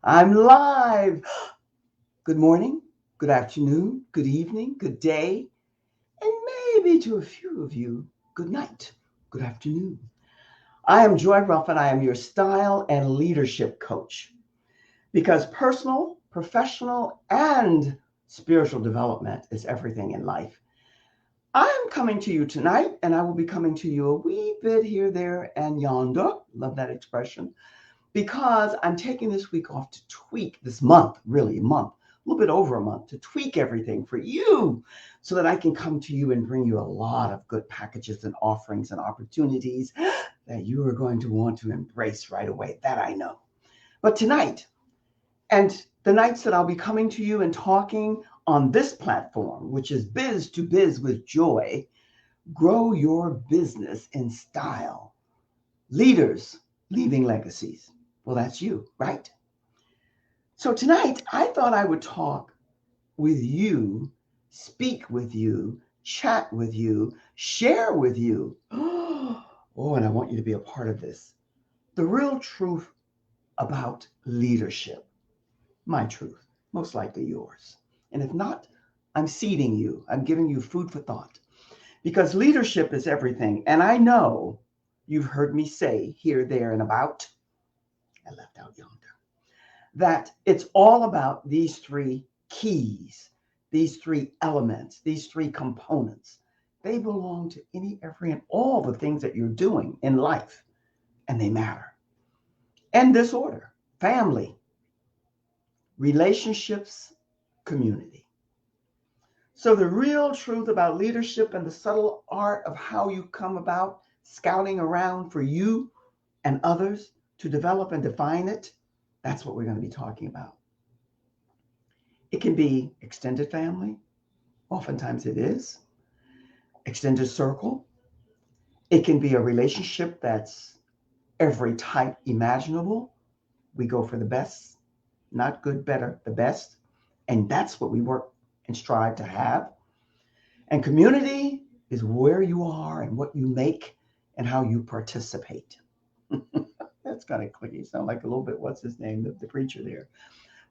I'm live. Good morning, good afternoon, good evening, good day, and maybe to a few of you, good night, good afternoon. I am Joy Ruffen. I am your style and leadership coach because personal, professional, and spiritual development is everything in life. I'm coming to you tonight, and I will be coming to you a wee bit here, there, and yonder. Love that expression because I'm taking this week off to tweak this month, really a month, a little bit over a month, to tweak everything for you so that I can come to you and bring you a lot of good packages and offerings and opportunities that you are going to want to embrace right away. That I know. But tonight, and the nights that I'll be coming to you and talking on this platform, which is Biz to Biz with Joy, grow your business in style. Leaders leaving legacies. Well, that's you, right? So tonight, I thought I would talk with you, speak with you, chat with you, share with you. Oh, and I want you to be a part of this. The real truth about leadership. My truth, most likely yours. And if not, I'm seeding you. I'm giving you food for thought. Because leadership is everything. And I know you've heard me say here, there, and about. I left out yonder. That it's all about these three keys, these three elements, these three components. They belong to any, every, and all the things that you're doing in life, and they matter. In this order: family, relationships, community. So, the real truth about leadership and the subtle art of how you come about scouting around for you and others to develop and define it, that's what we're going to be talking about. It can be extended family, oftentimes it is, extended circle. It can be a relationship that's every type imaginable. We go for the best, not good, better, the best. And that's what we work and strive to have. And community is where you are and what you make and how you participate. That's kind of clicky. Sound like a little bit, what's his name, the preacher there.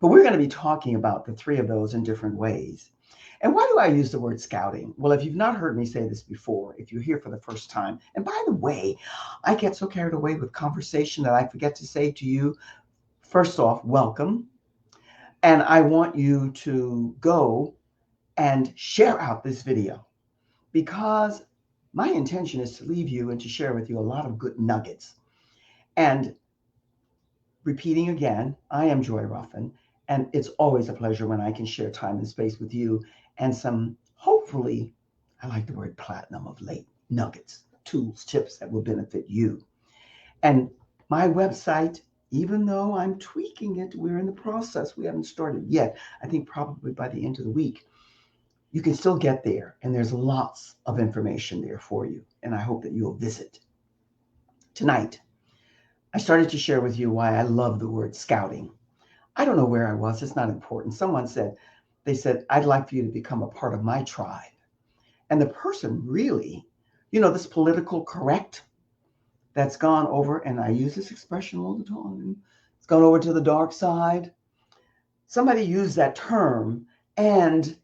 But we're going to be talking about the three of those in different ways. And why do I use the word scouting? Well, if you've not heard me say this before, if you're here for the first time, and by the way, I get so carried away with conversation that I forget to say to you, first off, welcome. And I want you to go and share out this video because my intention is to leave you and to share with you a lot of good nuggets. And repeating again, I am Joy Ruffen, and it's always a pleasure when I can share time and space with you and some, hopefully, I like the word platinum of late, nuggets, tools, tips that will benefit you. And my website, even though I'm tweaking it, we're in the process. We haven't started yet. I think probably by the end of the week, you can still get there. And there's lots of information there for you. And I hope that you'll visit. Tonight, I started to share with you why I love the word scouting. I don't know where I was. It's not important. Someone said, they said, I'd like for you to become a part of my tribe. And the person really, this political correct that's gone over, and I use this expression all the time, it's gone over to the dark side. Somebody used that term, and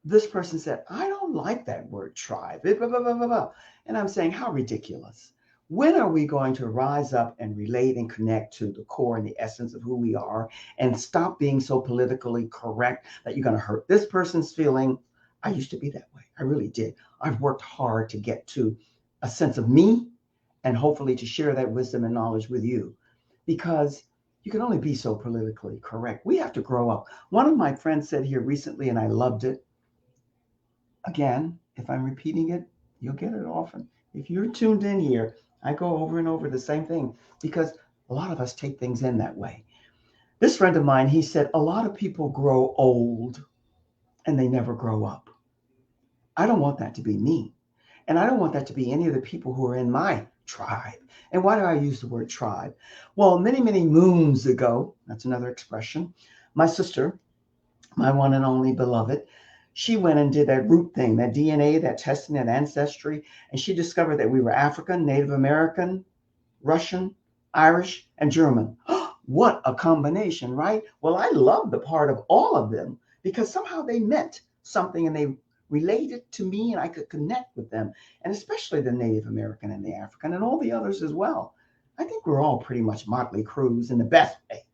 this person said, I don't like that word tribe. Blah, blah, blah, blah, blah. And I'm saying, how ridiculous. When are we going to rise up and relate and connect to the core and the essence of who we are and stop being so politically correct that you're going to hurt this person's feeling? I used to be that way. I really did. I've worked hard to get to a sense of me and hopefully to share that wisdom and knowledge with you because you can only be so politically correct. We have to grow up. One of my friends said here recently, and I loved it. Again, if I'm repeating it, you'll get it often. If you're tuned in here, I go over and over the same thing because a lot of us take things in that way. This friend of mine, he said, a lot of people grow old and they never grow up. I don't want that to be me. And I don't want that to be any of the people who are in my tribe. And why do I use the word tribe? Well, many, many moons ago, that's another expression, my sister, my one and only beloved, she went and did that root thing, that DNA, that testing, that ancestry, and she discovered that we were African, Native American, Russian, Irish, and German. What a combination, right? Well, I love the part of all of them because somehow they meant something and they related to me and I could connect with them, and especially the Native American and the African and all the others as well. I think we're all pretty much motley crews in the best way.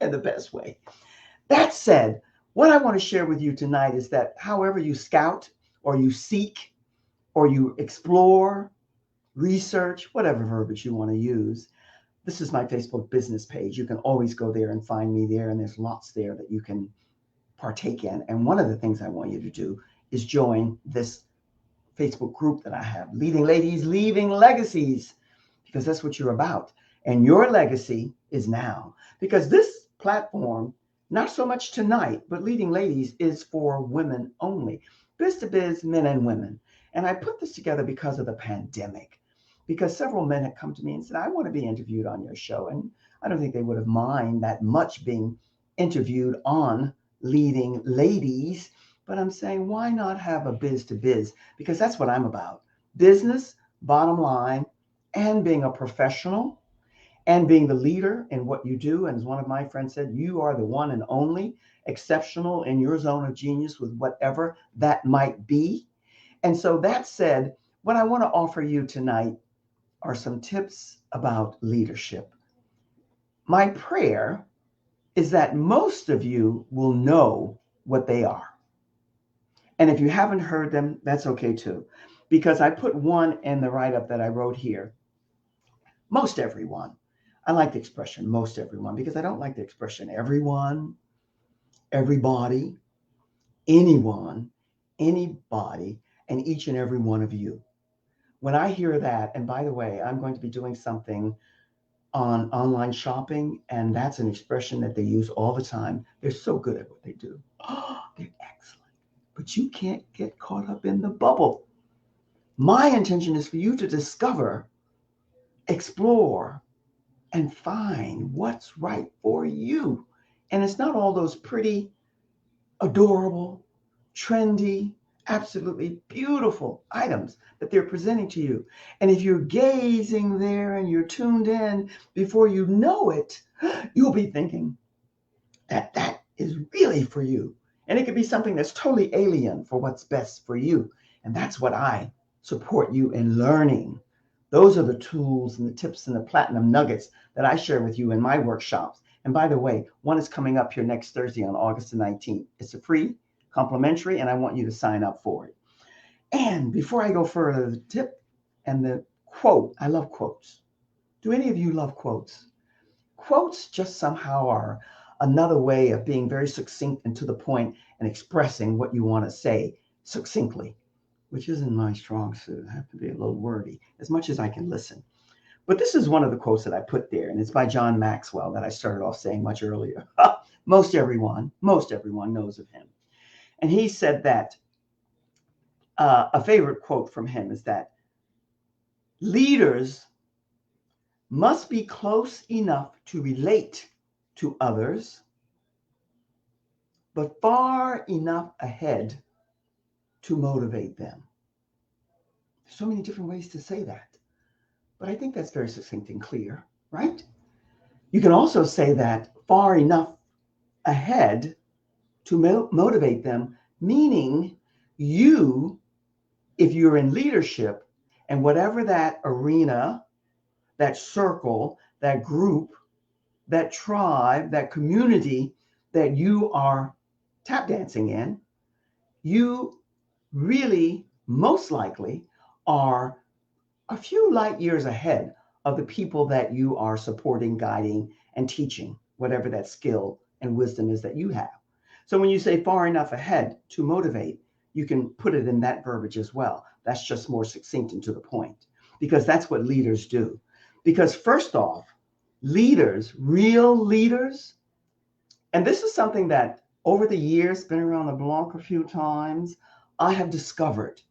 In the best way. That said, what I want to share with you tonight is that however you scout or you seek or you explore, research, whatever verbiage you want to use, this is my Facebook business page. You can always go there and find me there, and there's lots there that you can partake in. And one of the things I want you to do is join this Facebook group that I have, Leading Ladies, Leaving Legacies, because that's what you're about. And your legacy is now. Because this platform, not so much tonight, but Leading Ladies is for women only, biz to biz, men and women. And I put this together because of the pandemic, because several men had come to me and said, I want to be interviewed on your show. And I don't think they would have minded that much being interviewed on Leading Ladies. But I'm saying, why not have a biz to biz? Because that's what I'm about. Business, bottom line, and being a professional and being the leader in what you do. And as one of my friends said, you are the one and only exceptional in your zone of genius with whatever that might be. And so that said, what I want to offer you tonight are some tips about leadership. My prayer is that most of you will know what they are. And if you haven't heard them, that's okay too, because I put one in the write-up that I wrote here. Most everyone. I like the expression most everyone because I don't like the expression everyone, everybody, anyone, anybody, and each and every one of you. When I hear that, and by the way, I'm going to be doing something on online shopping, and that's an expression that they use all the time. They're so good at what they do. Oh, they're excellent. But you can't get caught up in the bubble. My intention is for you to discover, explore, and find what's right for you. And it's not all those pretty, adorable, trendy, absolutely beautiful items that they're presenting to you. And if you're gazing there and you're tuned in, before you know it, you'll be thinking that that is really for you. And it could be something that's totally alien for what's best for you. And that's what I support you in learning. Those are the tools and the tips and the platinum nuggets that I share with you in my workshops. And by the way, one is coming up here next Thursday on August the 19th. It's a free, complimentary, and I want you to sign up for it. And before I go further, the tip and the quote, I love quotes. Do any of you love quotes? Quotes just somehow are another way of being very succinct and to the point and expressing what you want to say succinctly, which isn't my strong suit. I have to be a little wordy as much as I can listen. But this is one of the quotes that I put there, and it's by John Maxwell that I started off saying much earlier. Most everyone knows of him. And he said that a favorite quote from him is that leaders must be close enough to relate to others, but far enough ahead to motivate them. There's so many different ways to say that, but I think that's very succinct and clear, right? You can also say that far enough ahead to motivate them, meaning you, if you're in leadership and whatever that arena, that circle, that group, that tribe, that community that you are tap dancing in, you really most likely are a few light years ahead of the people that you are supporting, guiding, and teaching, whatever that skill and wisdom is that you have. So when you say far enough ahead to motivate, you can put it in that verbiage as well. That's just more succinct and to the point, because that's what leaders do. Because first off, leaders, real leaders, and this is something that over the years, been around the block a few times, I have discovered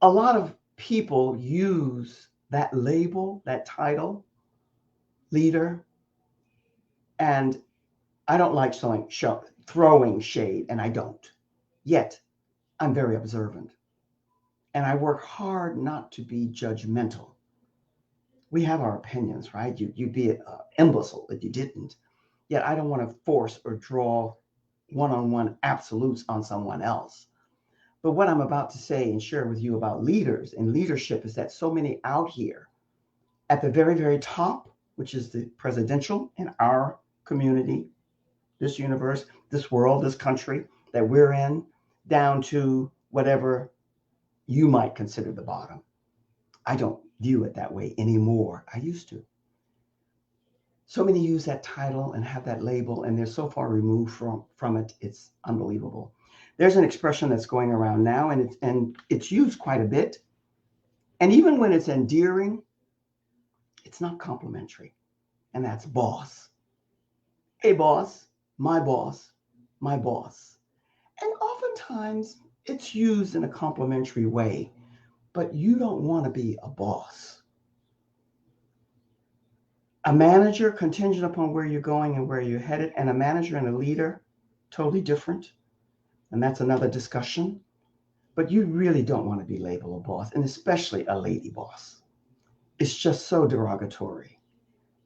a lot of people use that label, that title, leader, and I don't like throwing shade, and I don't. Yet, I'm very observant, and I work hard not to be judgmental. We have our opinions, right? You'd be an imbecile if you didn't. Yet I don't want to force or draw one-on-one absolutes on someone else. But what I'm about to say and share with you about leaders and leadership is that so many out here at the very, very top, which is the presidential in our community, this universe, this world, this country that we're in, down to whatever you might consider the bottom. I don't view it that way anymore. I used to. So many use that title and have that label, and they're so far removed from it. It's unbelievable. There's an expression that's going around now, and it's used quite a bit. And even when it's endearing, it's not complimentary. And that's boss. Hey, boss, my boss, my boss. And oftentimes it's used in a complimentary way, but you don't want to be a boss. A manager, contingent upon where you're going and where you're headed, and a manager and a leader, totally different. And that's another discussion. But you really don't want to be labeled a boss, and especially a lady boss. It's just so derogatory.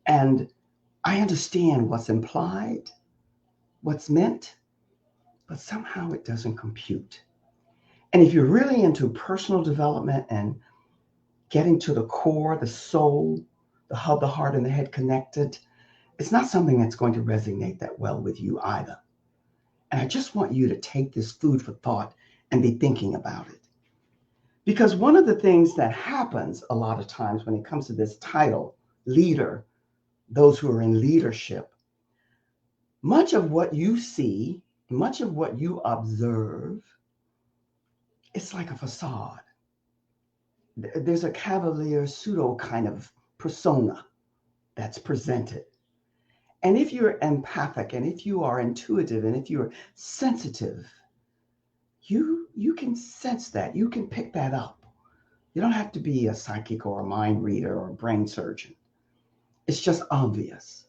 And I understand what's implied, what's meant, but somehow it doesn't compute. And if you're really into personal development and getting to the core, the soul, the hub, the heart, and the head connected, it's not something that's going to resonate that well with you either. And I just want you to take this food for thought and be thinking about it. Because one of the things that happens a lot of times when it comes to this title, leader, those who are in leadership, much of what you see, much of what you observe, it's like a facade. There's a cavalier pseudo kind of persona that's presented. And if you're empathic, and if you are intuitive, and if you're sensitive, you can sense that. You can pick that up. You don't have to be a psychic or a mind reader or a brain surgeon. It's just obvious.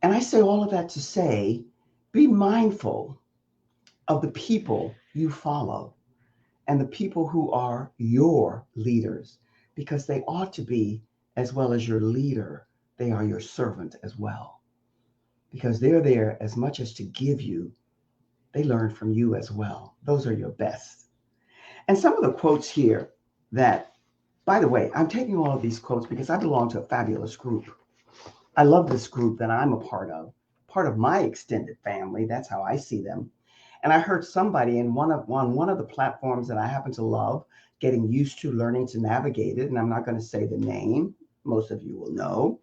And I say all of that to say, be mindful of the people you follow and the people who are your leaders, because they ought to be, as well as your leader, they are your servant as well. Because they're there as much as to give you, they learn from you as well. Those are your best. And some of the quotes here that, by the way, I'm taking all of these quotes because I belong to a fabulous group. I love this group that I'm a part of my extended family. That's how I see them. And I heard somebody on one of the platforms that I happen to love, getting used to learning to navigate it, and I'm not going to say the name, most of you will know.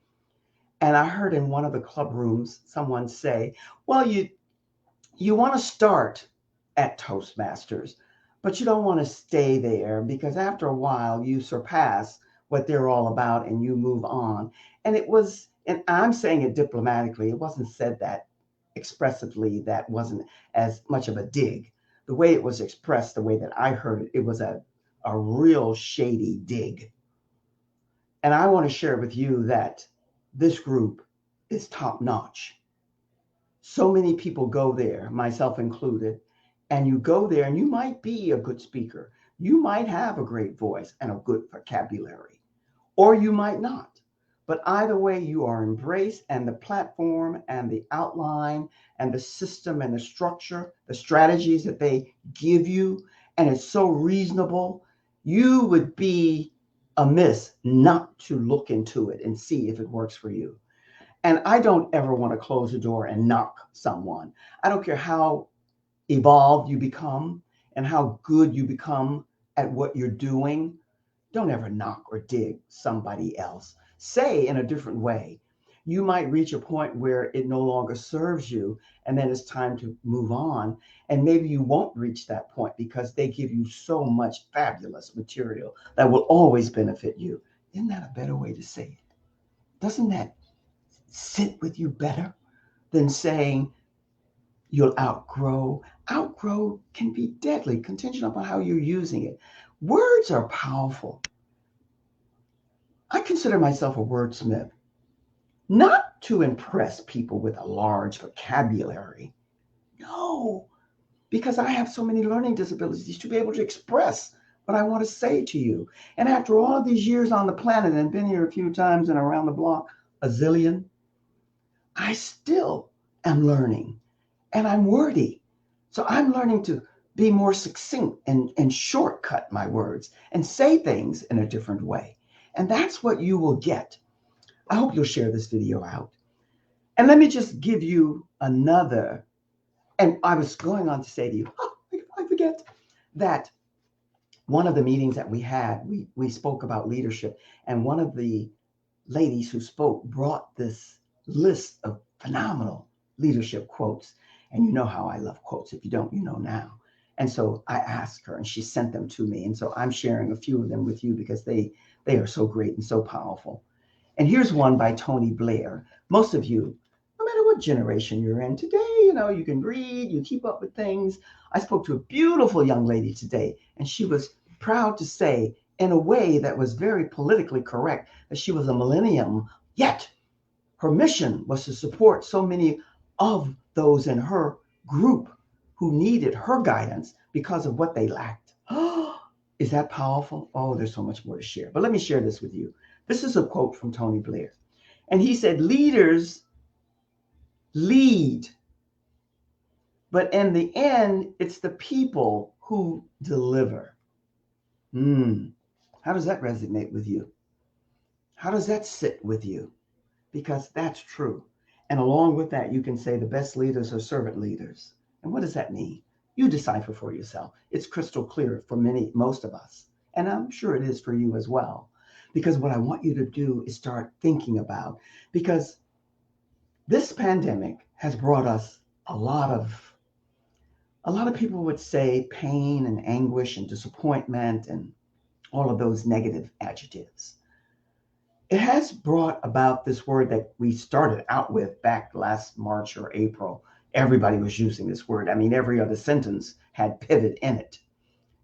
And I heard in one of the club rooms someone say, well, you want to start at Toastmasters, but you don't want to stay there because after a while you surpass what they're all about and you move on. And I'm saying it diplomatically, it wasn't said that expressively, that wasn't as much of a dig. The way it was expressed, the way that I heard it, it was a real shady dig. And I want to share with you that this group is top notch. So many people go there, myself included, and you go there and you might be a good speaker. You might have a great voice and a good vocabulary, or you might not. But either way, you are embraced, and the platform and the outline and the system and the structure, the strategies that they give you, and it's so reasonable, you would be amiss not to look into it and see if it works for you. And I don't ever want to close the door and knock someone. I don't care how evolved you become and how good you become at what you're doing. Don't ever knock or dig somebody else. Say in a different way. You might reach a point where it no longer serves you, and then it's time to move on. And maybe you won't reach that point because they give you so much fabulous material that will always benefit you. Isn't that a better way to say it? Doesn't that sit with you better than saying you'll outgrow? Outgrow can be deadly, contingent upon how you're using it. Words are powerful. I consider myself a wordsmith, not to impress people with a large vocabulary. No, because I have so many learning disabilities to be able to express what I want to say to you. And after all of these years on the planet and been here a few times and around the block a zillion, I still am learning and I'm wordy. So I'm learning to be more succinct and shortcut my words and say things in a different way. And that's what you will get. I hope you'll share this video out. And let me just give you another. And I was going on to say to you, I forget that one of the meetings that we had, we spoke about leadership. And one of the ladies who spoke brought this list of phenomenal leadership quotes. And you know how I love quotes. If you don't, you know now. And so I asked her and she sent them to me. And so I'm sharing a few of them with you because they are so great and so powerful. And here's one by Tony Blair. Most of you, no matter what generation you're in today, you can read, you keep up with things. I spoke to a beautiful young lady today, and she was proud to say, in a way that was very politically correct, that she was a millennium, yet her mission was to support so many of those in her group who needed her guidance because of what they lacked. Is that powerful? Oh, there's so much more to share. But let me share this with you. This is a quote from Tony Blair. And he said, leaders lead, but in the end, it's the people who deliver. How does that resonate with you? How does that sit with you? Because that's true. And along with that, you can say the best leaders are servant leaders. And what does that mean? You decipher for yourself. It's crystal clear for most of us. And I'm sure it is for you as well. Because what I want you to do is start thinking about, because this pandemic has brought us a lot of people would say pain and anguish and disappointment and all of those negative adjectives. It has brought about this word that we started out with back last March or April. Everybody was using this word. I mean, every other sentence had pivot in it.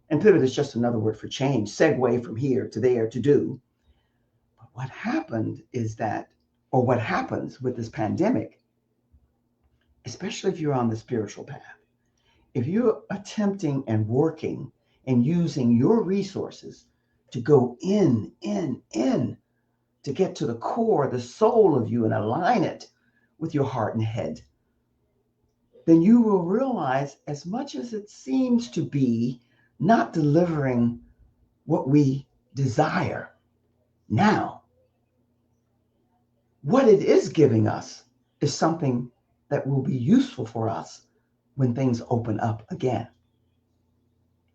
And pivot is just another word for change, segue from here to there to do. But what happened is that, or what happens with this pandemic, especially if you're on the spiritual path, if you're attempting and working and using your resources to go in, to get to the core, the soul of you and align it with your heart and head, then you will realize, as much as it seems to be not delivering what we desire now, what it is giving us is something that will be useful for us when things open up again.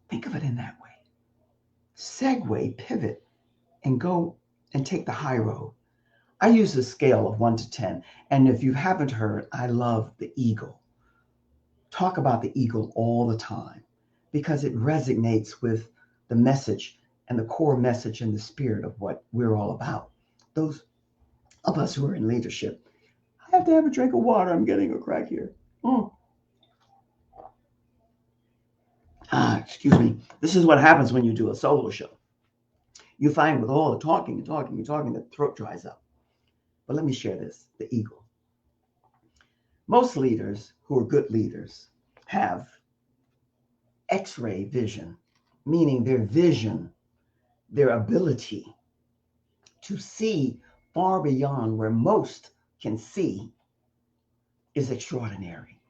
Think of it in that way. Segue, pivot, and go and take the high road. I use a scale of 1 to 10. And if you haven't heard, I love the eagle. Talk about the eagle all the time because it resonates with the message and the core message and the spirit of what we're all about. Those of us who are in leadership. I have to have a drink of water. I'm getting a crack here. Excuse me. This is what happens when you do a solo show. You find with all the talking, the throat dries up. But let me share this, the eagle. Most leaders who are good leaders have X-ray vision, meaning their vision, their ability to see far beyond where most can see is extraordinary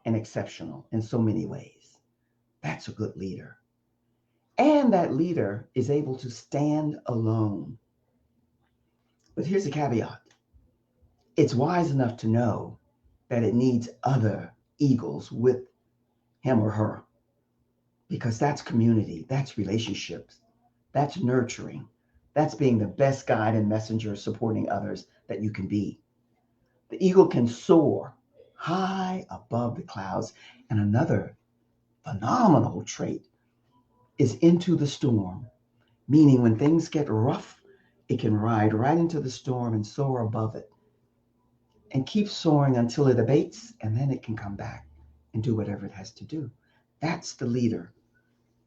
and exceptional in so many ways. That's a good leader. And that leader is able to stand alone. But here's a caveat. It's wise enough to know that it needs other eagles with him or her, because that's community, that's relationships, that's nurturing, that's being the best guide and messenger supporting others that you can be. The eagle can soar high above the clouds. And another phenomenal trait is into the storm, meaning when things get rough, it can ride right into the storm and soar above it and keep soaring until it abates, and then it can come back and do whatever it has to do. That's the leader.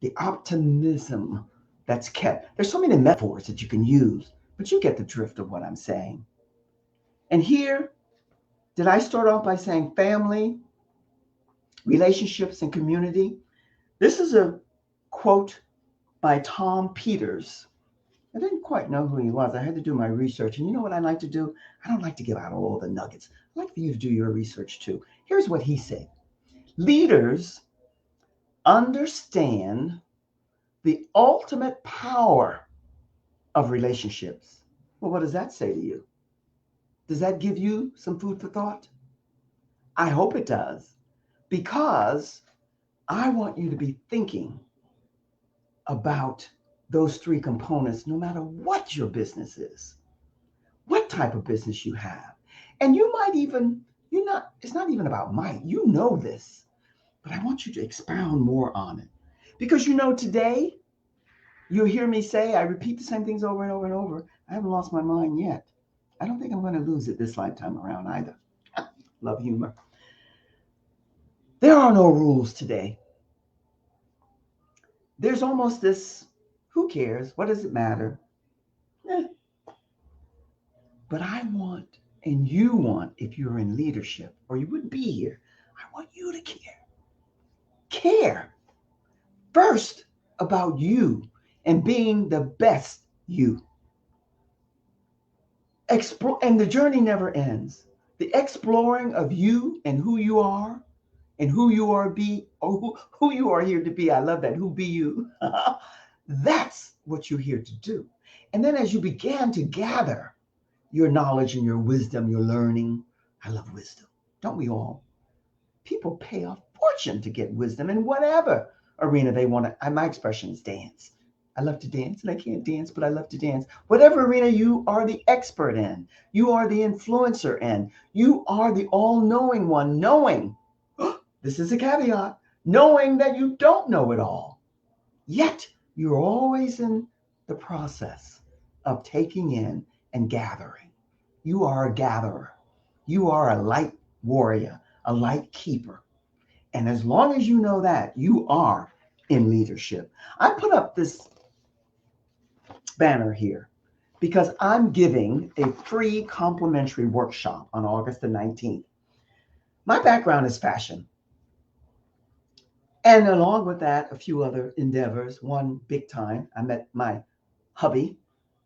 The optimism that's kept. There's so many metaphors that you can use, but you get the drift of what I'm saying. And here, did I start off by saying family, relationships, and community? This is a quote by Tom Peters. I didn't quite know who he was. I had to do my research. And you know what I like to do? I don't like to give out all the nuggets. I like for you to do your research too. Here's what he said. Leaders understand the ultimate power of relationships. Well, what does that say to you? Does that give you some food for thought? I hope it does, because I want you to be thinking about those three components no matter what your business is, what type of business you have. And you might even, it's not even about might, you know this, but I want you to expound more on it. Because today, you'll hear me say, I repeat the same things over and over and over. I haven't lost my mind yet. I don't think I'm going to lose it this lifetime around either. Love humor. There are no rules today. There's almost this, who cares? What does it matter? But I want, and you want, if you're in leadership, or you wouldn't be here, I want you to care. Care first about you and being the best you. And the journey never ends. The exploring of you and who you are and who you are who you are here to be. I love that. Who be you? That's what you're here to do. And then as you began to gather your knowledge and your wisdom, your learning, I love wisdom. Don't we all? People pay a fortune to get wisdom in whatever arena they want to. My expression is dance. I love to dance, and I can't dance, but I love to dance. Whatever arena you are the expert in, you are the influencer in, you are the all-knowing one, knowing, this is a caveat, knowing that you don't know it all. Yet, you're always in the process of taking in and gathering. You are a gatherer. You are a light warrior, a light keeper. And as long as you know that, you are in leadership. I put up this banner here because I'm giving a free complimentary workshop on August the 19th. My background is fashion. And along with that, a few other endeavors. One big time, I met my hubby,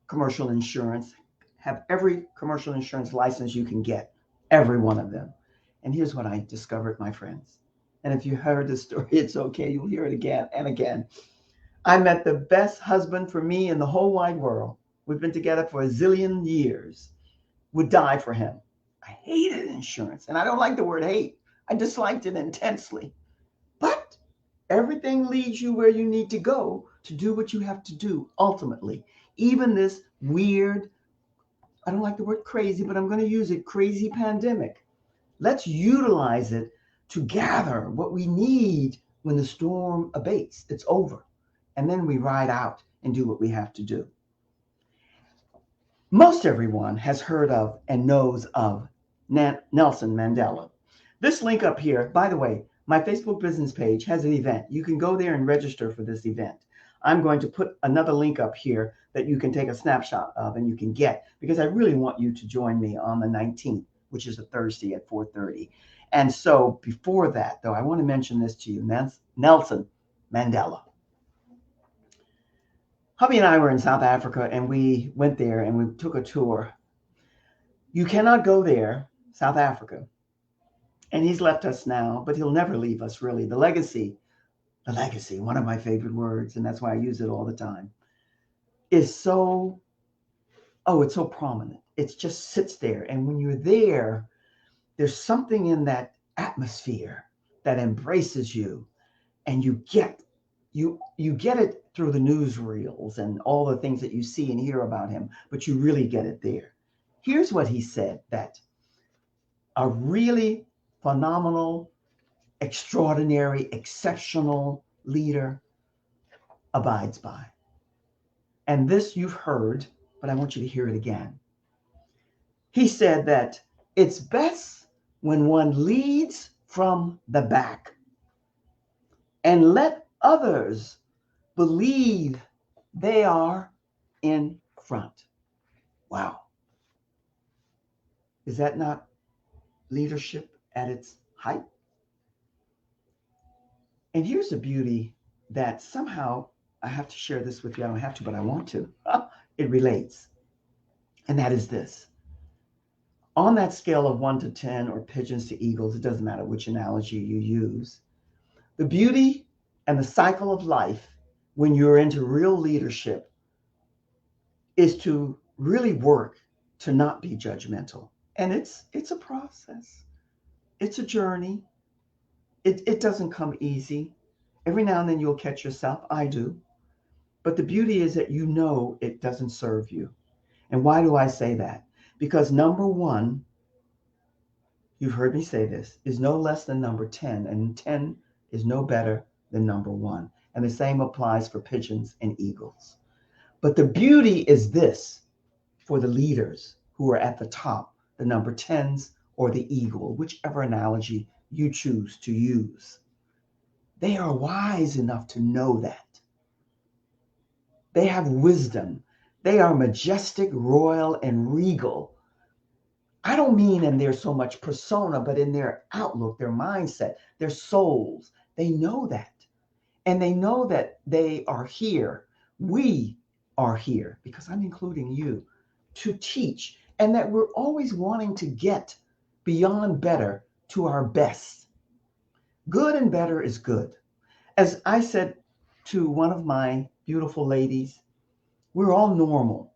commercial insurance, have every commercial insurance license you can get, every one of them. And here's what I discovered, my friends. And if you heard this story, it's okay. You'll hear it again and again. I met the best husband for me in the whole wide world. We've been together for a zillion years. Would die for him. I hated insurance. And I don't like the word hate. I disliked it intensely. But everything leads you where you need to go to do what you have to do ultimately. Even this weird, I don't like the word crazy, but I'm going to use it, crazy pandemic. Let's utilize it to gather what we need when the storm abates. It's over. And then we ride out and do what we have to do. Most everyone has heard of and knows of Nelson Mandela. This link up here, by the way, my Facebook business page has an event. You can go there and register for this event. I'm going to put another link up here that you can take a snapshot of and you can get, because I really want you to join me on the 19th, which is a Thursday at 4:30. And so before that, though, I want to mention this to you, Nelson Mandela. Hubby and I were in South Africa, and we went there and we took a tour. You cannot go there, South Africa. And he's left us now, but he'll never leave us, really. The legacy, one of my favorite words, and that's why I use it all the time, is so, it's so prominent. It just sits there. And when you're there, there's something in that atmosphere that embraces you, and you get it through the newsreels and all the things that you see and hear about him, but you really get it there. Here's what he said that a really phenomenal, extraordinary, exceptional leader abides by. And this you've heard, but I want you to hear it again. He said that it's best when one leads from the back and let others believe they are in front. Wow. Is that not leadership at its height? And here's the beauty that somehow I have to share this with you. I don't have to, but I want to. It relates. And that is this. On that scale of 1 to 10 or pigeons to eagles, it doesn't matter which analogy you use. The beauty and the cycle of life when you're into real leadership is to really work to not be judgmental. And it's a process. It's a journey. It doesn't come easy. Every now and then you'll catch yourself. I do. But the beauty is that you know it doesn't serve you. And why do I say that? Because number one, you've heard me say this, is no less than number 10, and 10 is no better than number 1. And the same applies for pigeons and eagles. But the beauty is this for the leaders who are at the top, the number 10s or the eagle, whichever analogy you choose to use. They are wise enough to know that. They have wisdom. They are majestic, royal, and regal. I don't mean in their so much persona, but in their outlook, their mindset, their souls. They know that. And they know that they are here. We are here, because I'm including you, to teach. And that we're always wanting to get beyond better to our best. Good and better is good. As I said to one of my beautiful ladies, we're all normal.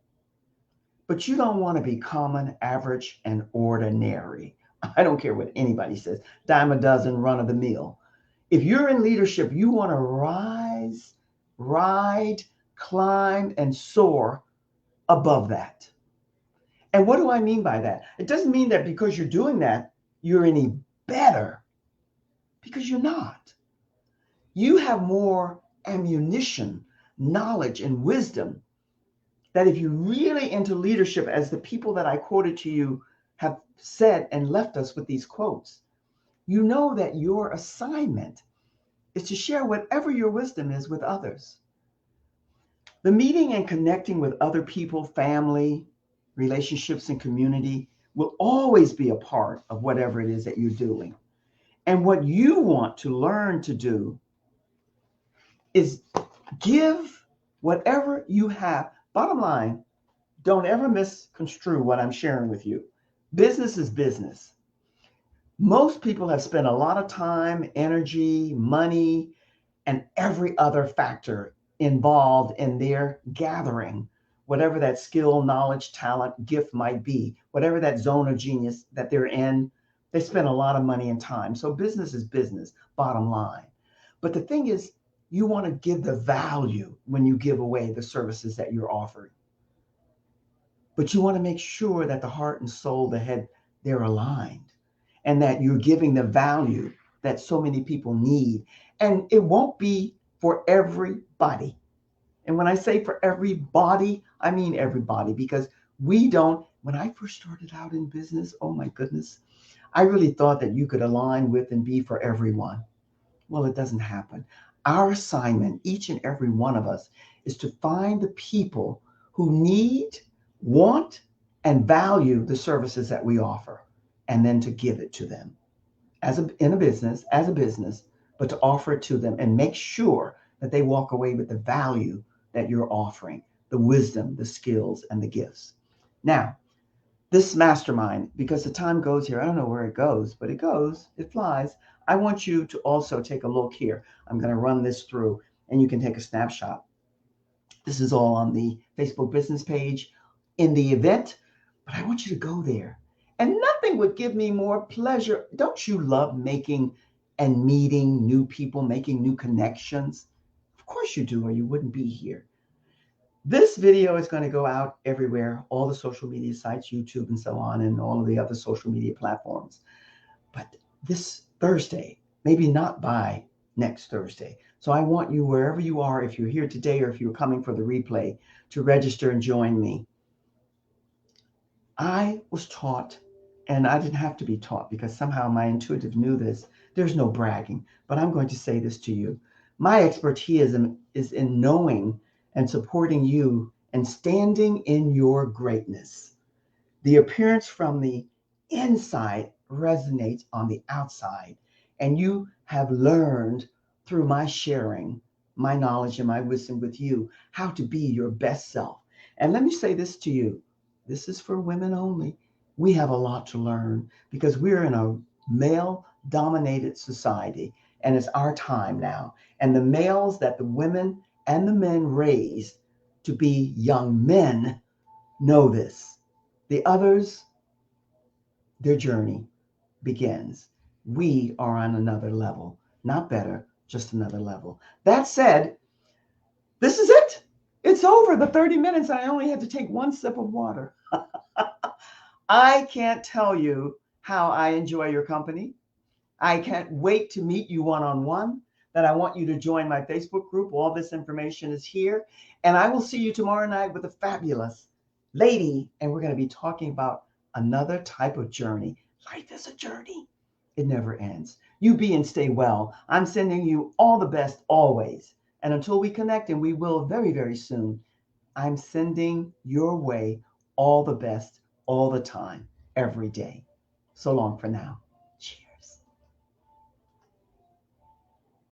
But you don't want to be common, average, and ordinary. I don't care what anybody says, dime a dozen, run of the mill. If you're in leadership, you want to rise, ride, climb, and soar above that. And what do I mean by that? It doesn't mean that because you're doing that, you're any better, because you're not. You have more ammunition, knowledge, and wisdom that if you're really into leadership, as the people that I quoted to you have said and left us with these quotes, you know that your assignment is to share whatever your wisdom is with others. The meeting and connecting with other people, family, relationships, and community will always be a part of whatever it is that you're doing. And what you want to learn to do is give whatever you have. Bottom line, don't ever misconstrue what I'm sharing with you. Business is business. Most people have spent a lot of time, energy, money, and every other factor involved in their gathering, whatever that skill, knowledge, talent, gift might be, whatever that zone of genius that they're in, they spend a lot of money and time. So business is business, bottom line. But the thing is, you want to give the value when you give away the services that you're offering. But you want to make sure that the heart and soul, the head, they're aligned, and that you're giving the value that so many people need. And it won't be for everybody. And when I say for everybody, I mean everybody, because when I first started out in business, oh my goodness, I really thought that you could align with and be for everyone. Well, it doesn't happen. Our assignment, each and every one of us, is to find the people who need, want, and value the services that we offer, and then to give it to them as a business, but to offer it to them and make sure that they walk away with the value that you're offering, the wisdom, the skills, and the gifts. Now, this mastermind, because the time goes here, I don't know where it goes, but it goes, it flies. I want you to also take a look here. I'm going to run this through and you can take a snapshot. This is all on the Facebook business page in the event, but I want you to go there. And nothing would give me more pleasure. Don't you love making and meeting new people, making new connections? Of course you do, or you wouldn't be here. This video is going to go out everywhere, all the social media sites, YouTube and so on, and all of the other social media platforms. But this Thursday, maybe not by next Thursday. So I want you, wherever you are, if you're here today or if you're coming for the replay, to register and join me. I was taught, and I didn't have to be taught because somehow my intuitive knew this. There's no bragging, but I'm going to say this to you. My expertise is in knowing and supporting you and standing in your greatness. The appearance from the inside resonates on the outside, and you have learned through my sharing my knowledge and my wisdom with you, how to be your best self. And let me say this to you. This is for women only. We have a lot to learn because we're in a male dominated society and it's our time now. And the males that the women and the men raised to be young men know this. The others, their journey begins. We are on another level, not better, just another level. That said, this is it. It's over the 30 minutes. I only had to take one sip of water. I can't tell you how I enjoy your company. I can't wait to meet you one-on-one. That I want you to join my Facebook group. All this information is here. And I will see you tomorrow night with a fabulous lady. And we're going to be talking about another type of journey. Life is a journey. It never ends. You be and stay well. I'm sending you all the best always. And until we connect, and we will very, very soon, I'm sending your way all the best all the time, every day. So long for now.